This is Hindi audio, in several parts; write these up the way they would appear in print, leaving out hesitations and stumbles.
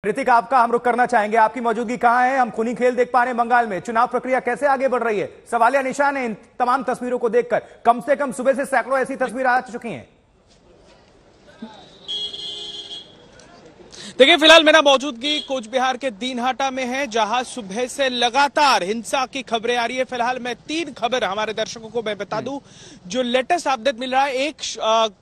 ऋतिक, आपका हम रुख करना चाहेंगे। आपकी मौजूदगी कहां है? हम खूनी खेल देख पा रहे हैं बंगाल में। चुनाव प्रक्रिया कैसे आगे बढ़ रही है? सवालिया निशान है इन तमाम तस्वीरों को देखकर। कम से कम सुबह से सैकड़ों ऐसी तस्वीरें आ चुकी हैं। देखिए, फिलहाल मेरा मौजूदगी कोच बिहार के दीनहाटा में है, जहां सुबह से लगातार हिंसा की खबरें आ रही है। फिलहाल मैं 3 खबर हमारे दर्शकों को मैं बता दूं जो लेटेस्ट अपडेट मिल रहा है। एक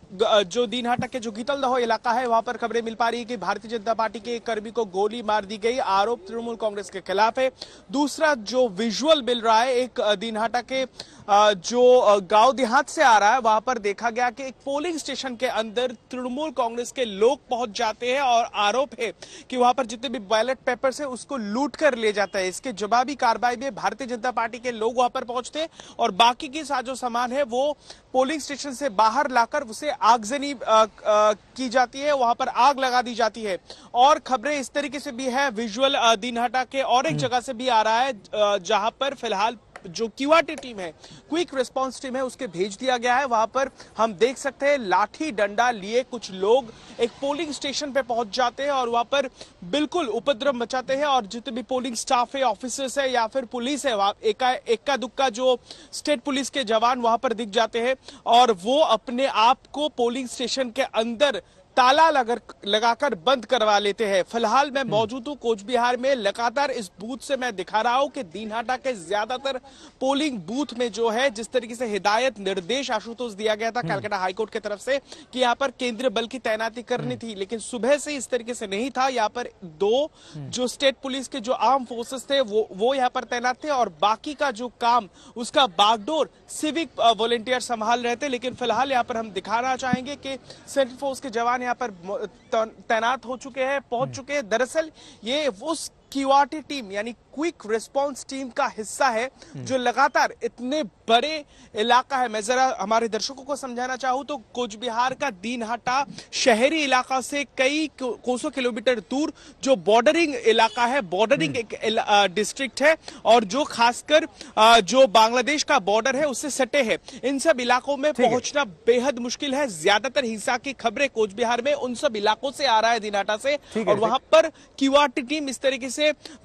जो दीनहाटा के जो गीतलदह इलाका है, वहां पर खबरें मिल पा रही है कि भारतीय जनता पार्टी के एक कर्मी को गोली मार दी गई। आरोप तृणमूल कांग्रेस के खिलाफ है। दूसरा जो विजुअल मिल रहा है, एक दीनहाटा के जो गांव देहात से आ रहा है, वहां पर देखा गया कि एक पोलिंग स्टेशन के अंदर तृणमूल कांग्रेस के लोग पहुंच जाते हैं और आरोप है कि वहां पर जितने भी बैलेट पेपर्स है उसको लूट कर ले जाता है। इसके जवाबी कार्रवाई में भारतीय जनता पार्टी के लोग वहां पर पहुंचते हैं और बाकी की साजो सामान है वो पोलिंग स्टेशन से बाहर लाकर उसे आगजनी की जाती है, वहां पर आग लगा दी जाती है। और खबरें इस तरीके से भी है, विजुअल दीनहाटा के और एक जगह से भी आ रहा है, जहां पर फिलहाल जो क्यूआरटी टीम है, क्विक रिस्पांस टीम है, उसके भेज दिया गया है। वहां पर हम देख सकते हैं लाठी डंडा लिए कुछ लोग एक पोलिंग स्टेशन पे पहुंच जाते हैं और वहां पर बिल्कुल उपद्रव मचाते हैं। और जितने भी पोलिंग स्टाफ है, ऑफिसर्स है या फिर पुलिस है, एक्का दुक्का जो स्टेट पुलिस के जवान वहां पर दिख जाते हैं और वो अपने आप को पोलिंग स्टेशन के अंदर ताला लगाकर बंद करवा लेते हैं। फिलहाल मैं मौजूद हूं कोच बिहार में। लगातार इस बूथ से मैं दिखा रहा हूं कि दीनहाटा के ज्यादातर पोलिंग बूथ में जो है, जिस तरीके से हिदायत निर्देश आशुतोष दिया गया था कलकत्ता हाईकोर्ट की तरफ से कि यहां पर केंद्रीय बल की तैनाती करनी थी, लेकिन सुबह से इस तरीके से नहीं था। यहां पर 2 जो स्टेट पुलिस के जो आर्म फोर्सेस थे वो यहां पर तैनात थे और बाकी का जो काम उसका बागडोर सिविक वॉलंटियर संभाल रहे थे। लेकिन फिलहाल यहां पर हम दिखाना चाहेंगे कि सेंट्रल फोर्स के जवान यहाँ पर तैनात हो चुके हैं, पहुंच चुके हैं। दरअसल ये उस क्यूआरटी टीम यानी क्विक रिस्पांस टीम का हिस्सा है जो लगातार इतने बड़े इलाका है। मैं जरा हमारे दर्शकों को समझाना चाहूं तो कोच बिहार का दीनहाटा शहरी इलाका से कई कोसों किलोमीटर दूर जो बॉर्डरिंग इलाका है, बॉर्डरिंग एक डिस्ट्रिक्ट है और जो खासकर जो बांग्लादेश का बॉर्डर है उससे सटे है। इन सब इलाकों में पहुंचना बेहद मुश्किल है। ज्यादातर हिंसा की खबरें कोच बिहार में उन सब इलाकों से आ रहा है, दीनहाटा से, और वहां पर क्यूआरटी टीम इस तरीके से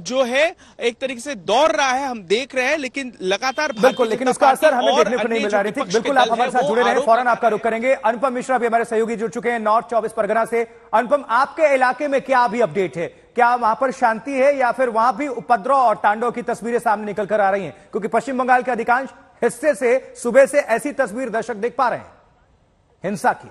जो है एक तरीके से दौड़ रहा है, हम देख रहे हैं। लेकिन लगातार बिल्कुल, लेकिन उसका असर हमें देखने को नहीं मिल रहा। बिल्कुल, आप हमारे साथ जुड़े रहे, फौरन आपका रुख करेंगे। अनुपम मिश्रा भी हमारे सहयोगी जुड़ चुके हैं नॉर्थ 24 परगना से। अनुपम, आपके इलाके में क्या अभी अपडेट है? क्या वहां पर शांति है या फिर वहां भी उपद्रव और तांडव की तस्वीरें सामने निकल कर आ रही हैं? क्योंकि पश्चिम बंगाल के अधिकांश हिस्से से सुबह से ऐसी तस्वीर दर्शक देख पा रहे हैं हिंसा की।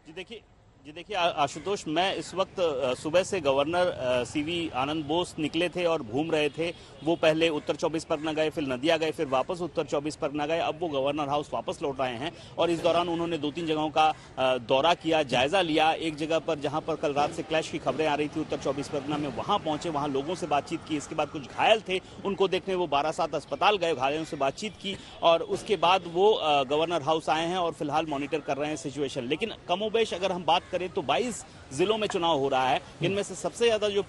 जी देखिए आशुतोष, मैं इस वक्त सुबह से गवर्नर सीवी आनंद बोस निकले थे और घूम रहे थे। वो पहले उत्तर 24 परगना गए, फिर नदिया गए, फिर वापस उत्तर 24 परगना गए। अब वो गवर्नर हाउस वापस लौट आए हैं और इस दौरान उन्होंने 2-3 जगहों का दौरा किया, जायजा लिया। एक जगह पर जहां पर कल रात से क्लैश की खबरें आ रही थी उत्तर 24 परगना में, वहां पहुंचे, वहां लोगों से बातचीत की। इसके बाद कुछ घायल थे, उनको देखने वो बारासात अस्पताल गए, घायलों से बातचीत की और उसके बाद वो गवर्नर हाउस आए हैं और फिलहाल मॉनिटर कर रहे हैं सिचुएशन। लेकिन कमोबेश अगर हम बात करें तो 22 जिलों में चुनाव हो रहा है। इनमें से सबसे ज्यादा जो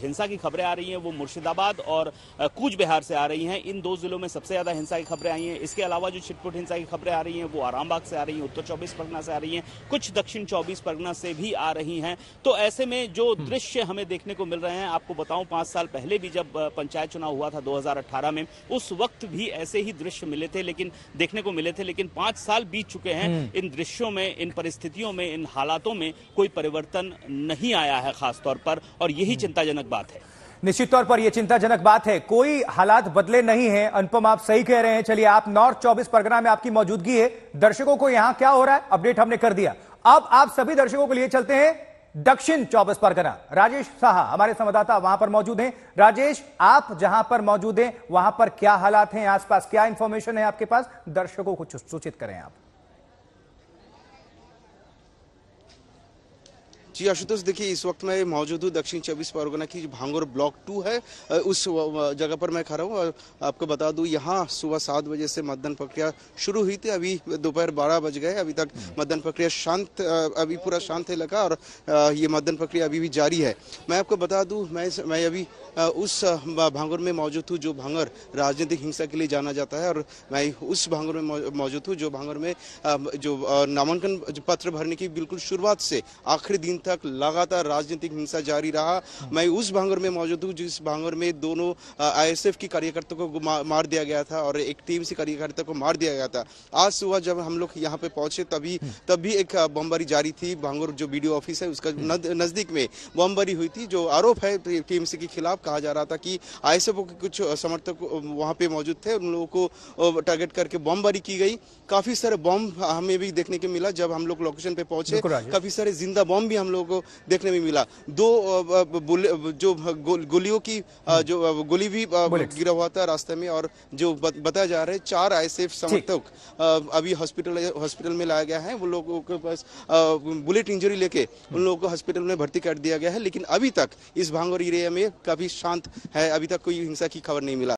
हिंसा की खबरें आ रही हैं वो मुर्शिदाबाद और कूच बिहार से आ रही हैं। इन 2 जिलों में सबसे ज्यादा हिंसा की खबरें आई हैं। इसके अलावा जो छिटपुट हिंसा की खबरें आ रही हैं वो आरामबाग से आ रही हैं, उत्तर 24 परगना से आ रही हैं, कुछ दक्षिण 24 परगना से भी आ रही हैं। तो ऐसे में जो दृश्य हमें देखने को मिल रहे हैं, आपको बताऊं 5 साल पहले भी जब पंचायत चुनाव हुआ था 2018 में, उस वक्त भी ऐसे ही दृश्य मिले थे, लेकिन देखने को मिले थे। लेकिन 5 साल बीत चुके हैं, इन दृश्यों में, इन परिस्थितियों में, इन हालातों में कोई परिवर्तन नहीं आया है खास तौर पर, और यही चिंताजनक बात है। निश्चित तौर पर यह चिंताजनक बात है, कोई हालात बदले नहीं है। अनुपम, आप सही कह रहे हैं। चलिए, आप नॉर्थ 24 परगना में आपकी मौजूदगी है, दर्शकों को यहां क्या हो रहा है अपडेट हमने कर दिया। अब आप सभी दर्शकों के लिए चलते हैं दक्षिण 24 परगना। राजेश साहा हमारे संवाददाता वहां पर मौजूद हैं। राजेश, आप जहां पर मौजूद हैं वहां पर क्या हालात हैं, आसपास क्या इंफॉर्मेशन है आपके पास? दर्शकों को सूचित करें आप। जी आशुतोष, देखिए इस वक्त मैं मौजूद हूँ दक्षिण 24 परगना की जो भांगुर ब्लॉक 2 है, उस जगह पर मैं खड़ा हूँ। और आपको बता दूँ यहाँ सुबह 7 बजे से मतदान प्रक्रिया शुरू हुई थी। अभी दोपहर 12 बज गए, अभी तक मतदान प्रक्रिया शांत, अभी पूरा शांत है लगा और ये मतदान प्रक्रिया अभी भी जारी है। मैं आपको बता दूँ, मैं अभी उस भांगुर में मौजूद हूँ जो भांगुर राजनीतिक हिंसा के लिए जाना जाता है, और मैं उस भांगुर में मौजूद हूँ जो भांगुर में जो नामांकन पत्र भरने की बिल्कुल शुरुआत से आखिरी दिन तक लगातार राजनीतिक हिंसा जारी रहा। मैं उस भांगुर में मौजूद हूँ जिस भांगुर में दोनों आईएसएफ की कार्यकर्ताओं को मार दिया गया था और एक टीम से कार्यकर्ता को मार दिया गया था। आज सुबह जब हम लोग यहाँ पे पहुंचे तब भी एक बमबारी जारी थी। भांगुर जो बीडीओ ऑफिस है उसका नजदीक में बमबारी हुई थी। जो आरोप है टीएमसी के खिलाफ, कहा जा रहा था कि आईएसएफ के कुछ समर्थक वहां पे मौजूद थे, उन लोगों को टारगेट करके बमबारी की गई। काफी सारे बम हमें भी देखने को मिला जब हम लोग लोकेशन पे पहुंचे। काफी सारे जिंदा बम भी हम लोगों को देखने में मिला। दो जो गोलियों की जो गोली भी गिरा हुआ था रास्ते में, और जो बताया जा रहा है 4 आईएसएफ समर्थक अभी हॉस्पिटल में लाया गया है। वो लोगों के पास बुलेट इंजरी लेके उन लोगों को हॉस्पिटल में भर्ती कर दिया गया है। लेकिन अभी तक इस भांगुर एरिया में काफी शांत है, अभी तक कोई हिंसा की खबर नहीं मिला।